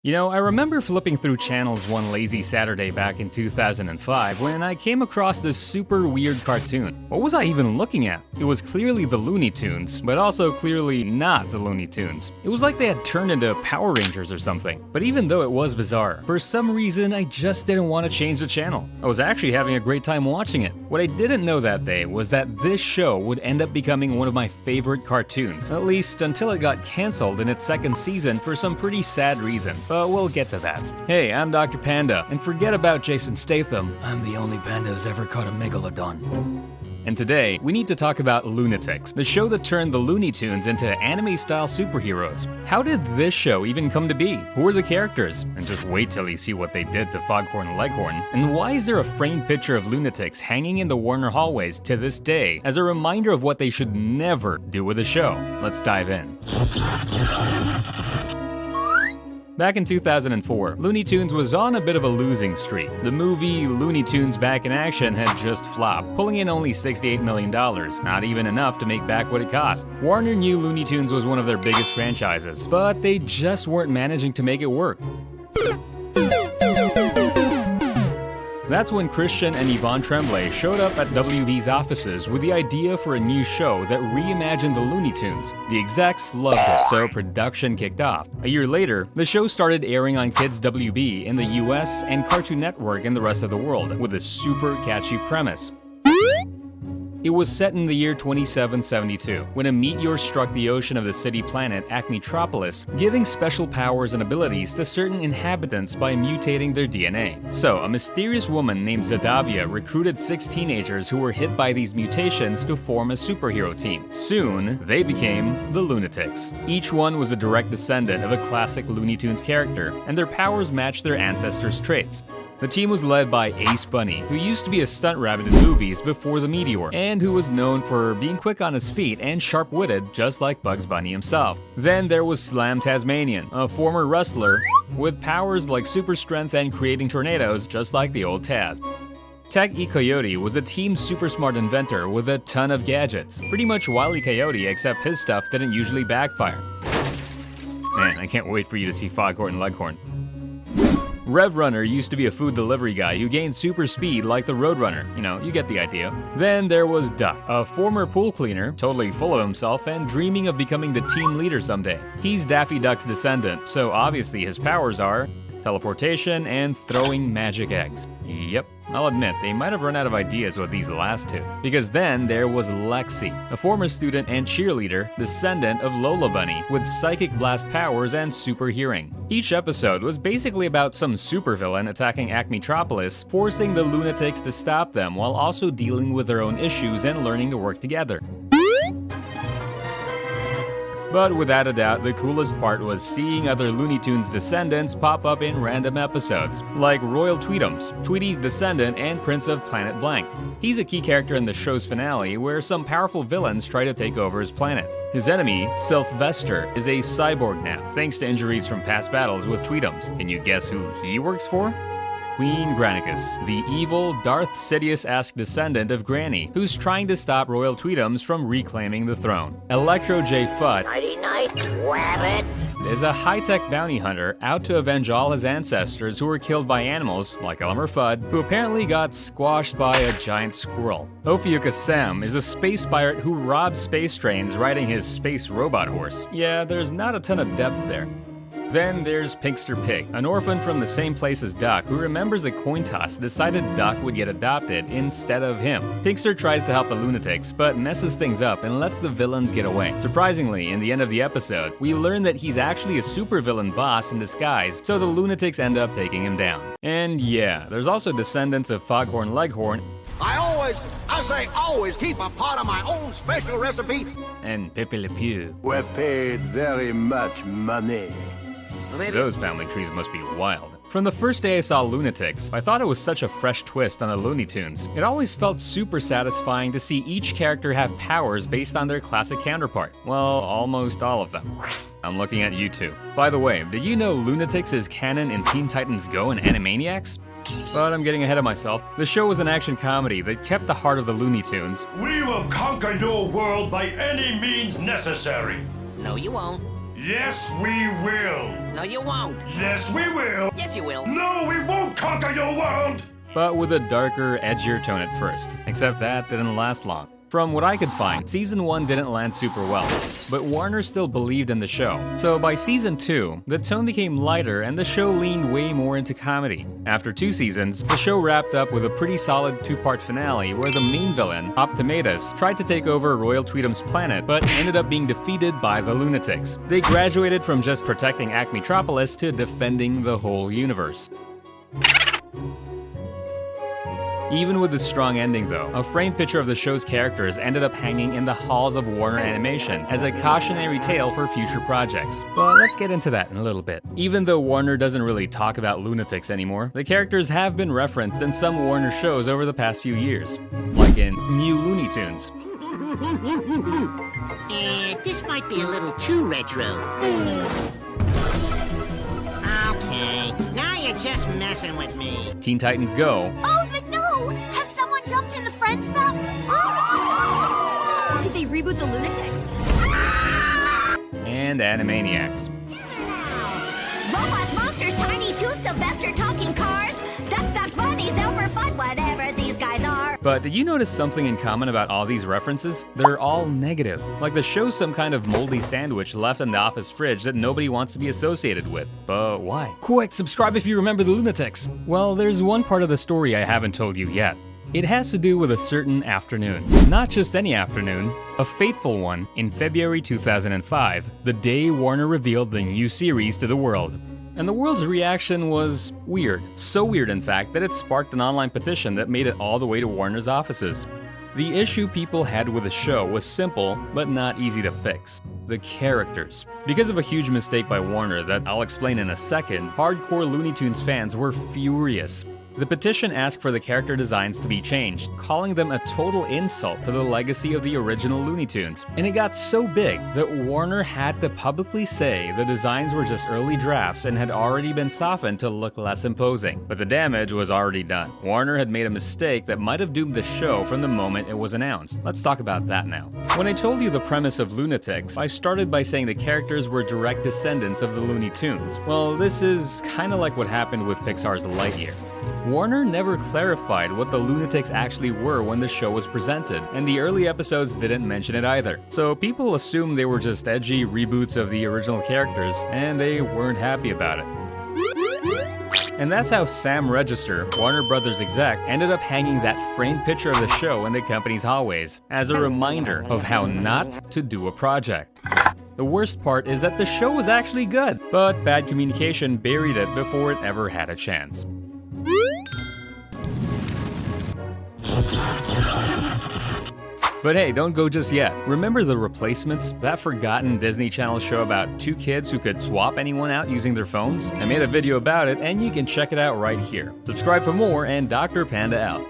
You know, I remember flipping through channels one lazy Saturday back in 2005 when I came across this super weird cartoon. What was I even looking at? It was clearly the Looney Tunes, but also clearly not the Looney Tunes. It was like they had turned into Power Rangers or something. But even though it was bizarre, for some reason I just didn't want to change the channel. I was actually having a great time watching it. What I didn't know that day was that this show would end up becoming one of my favorite cartoons, at least until it got cancelled in its second season for some pretty sad reasons. But we'll get to that. Hey, I'm Dr. Panda, and forget about Jason Statham. I'm the only panda who's ever caught a megalodon. And today, we need to talk about Loonatics, the show that turned the Looney Tunes into anime-style superheroes. How did this show even come to be? Who are the characters? And just wait till you see what they did to Foghorn Leghorn. And why is there a framed picture of Loonatics hanging in the Warner hallways to this day as a reminder of what they should never do with the show? Let's dive in. Back in 2004, Looney Tunes was on a bit of a losing streak. The movie Looney Tunes Back in Action had just flopped, pulling in only $68 million, not even enough to make back what it cost. Warner knew Looney Tunes was one of their biggest franchises, but they just weren't managing to make it work. That's when Christian and Yvonne Tremblay showed up at WB's offices with the idea for a new show that reimagined the Looney Tunes. The execs loved it, so production kicked off. A year later, the show started airing on Kids WB in the US and Cartoon Network in the rest of the world, with a super catchy premise. It was set in the year 2772, when a meteor struck the ocean of the city planet Acmetropolis, giving special powers and abilities to certain inhabitants by mutating their DNA. So, a mysterious woman named Zadavia recruited 6 teenagers who were hit by these mutations to form a superhero team. Soon, they became the Loonatics. Each one was a direct descendant of a classic Looney Tunes character, and their powers matched their ancestors' traits. The team was led by Ace Bunny, who used to be a stunt rabbit in movies before the meteor, and who was known for being quick on his feet and sharp-witted, just like Bugs Bunny himself. Then there was Slam Tasmanian, a former wrestler with powers like super strength and creating tornadoes, just like the old Taz. Tech E. Coyote was a team super smart inventor with a ton of gadgets, pretty much Wile E. Coyote, except his stuff didn't usually backfire. Man, I can't wait for you to see Foghorn Leghorn. Rev Runner used to be a food delivery guy who gained super speed like the Roadrunner. You know, you get the idea. Then there was Duck, a former pool cleaner, totally full of himself and dreaming of becoming the team leader someday. He's Daffy Duck's descendant, so obviously his powers are teleportation and throwing magic eggs. Yep. I'll admit, they might have run out of ideas with these last two. Because then there was Lexi, a former student and cheerleader, descendant of Lola Bunny, with psychic blast powers and super hearing. Each episode was basically about some supervillain attacking Acmetropolis, forcing the Loonatics to stop them while also dealing with their own issues and learning to work together. But without a doubt, the coolest part was seeing other Looney Tunes descendants pop up in random episodes, like Royal Tweetums, Tweety's descendant and Prince of Planet Blank. He's a key character in the show's finale, where some powerful villains try to take over his planet. His enemy, Sylvester, is a cyborg now, thanks to injuries from past battles with Tweetums. Can you guess who he works for? Queen Granicus, the evil Darth Sidious-esque descendant of Granny, who's trying to stop Royal Tweetums from reclaiming the throne. Electro J. Fudd is a high-tech bounty hunter out to avenge all his ancestors who were killed by animals, like Elmer Fudd, who apparently got squashed by a giant squirrel. Ophiuchus Sam is a space pirate who robs space trains riding his space robot horse. Yeah, there's not a ton of depth there. Then there's Pinkster Pig, an orphan from the same place as Duck, who remembers a coin toss decided Duck would get adopted instead of him. Pinkster tries to help the Loonatics, but messes things up and lets the villains get away. Surprisingly, in the end of the episode, we learn that he's actually a supervillain boss in disguise, so the Loonatics end up taking him down. And yeah, there's also descendants of Foghorn Leghorn, I say always keep a pot of my own special recipe, and Pepe Le Pew. We've paid very much money. Those family trees must be wild. From the first day I saw Loonatics, I thought it was such a fresh twist on the Looney Tunes. It always felt super satisfying to see each character have powers based on their classic counterpart. Well, almost all of them. I'm looking at you two. By the way, did you know Loonatics is canon in Teen Titans Go and Animaniacs? But I'm getting ahead of myself. The show was an action comedy that kept the heart of the Looney Tunes. We will conquer your world by any means necessary. No, you won't. Yes, we will. No, you won't. Yes, we will. Yes, you will. No, we won't conquer your world. But with a darker, edgier tone at first. Except that didn't last long. From what I could find, Season 1 didn't land super well, but Warner still believed in the show. So by Season 2, the tone became lighter and the show leaned way more into comedy. After 2 seasons, the show wrapped up with a pretty solid 2-part finale where the main villain, Optimatus, tried to take over Royal Tweedom's planet, but ended up being defeated by the Loonatics. They graduated from just protecting Acmetropolis to defending the whole universe. Even with the strong ending though, a framed picture of the show's characters ended up hanging in the halls of Warner Animation as a cautionary tale for future projects. But let's get into that in a little bit. Even though Warner doesn't really talk about Loonatics anymore, the characters have been referenced in some Warner shows over the past few years, like in New Looney Tunes. This might be a little too retro. Okay, now you're just messing with me. Teen Titans Go. Oh, but no! Has someone jumped in the Friends fountain? Did they reboot the Loonatics? And Animaniacs. Robots, monsters, Tiny Toons, Sylvester, talking cars, ducks, dogs, bunnies, Elmer Fudd, whatever these guys are. But did you notice something in common about all these references? They're all negative. Like the show's some kind of moldy sandwich left in the office fridge that nobody wants to be associated with. But why? Quick, subscribe if you remember the Loonatics. Well, there's one part of the story I haven't told you yet. It has to do with a certain afternoon. Not just any afternoon, a fateful one in February 2005, the day Warner revealed the new series to the world. And the world's reaction was weird. So weird, in fact, that it sparked an online petition that made it all the way to Warner's offices. The issue people had with the show was simple, but not easy to fix. The characters. Because of a huge mistake by Warner that I'll explain in a second, hardcore Looney Tunes fans were furious. The petition asked for the character designs to be changed, calling them a total insult to the legacy of the original Looney Tunes. And it got so big that Warner had to publicly say the designs were just early drafts and had already been softened to look less imposing. But the damage was already done. Warner had made a mistake that might have doomed the show from the moment it was announced. Let's talk about that now. When I told you the premise of Loonatics, I started by saying the characters were direct descendants of the Looney Tunes. Well, this is kinda like what happened with Pixar's Lightyear. Warner never clarified what the Loonatics actually were when the show was presented, and the early episodes didn't mention it either. So people assumed they were just edgy reboots of the original characters, and they weren't happy about it. And that's how Sam Register, Warner Brothers exec, ended up hanging that framed picture of the show in the company's hallways, as a reminder of how not to do a project. The worst part is that the show was actually good, but bad communication buried it before it ever had a chance. But hey, don't go just yet. Remember The Replacements? That forgotten Disney Channel show about 2 kids who could swap anyone out using their phones? I made a video about it, and you can check it out right here. Subscribe for more, and Dr. Panda out.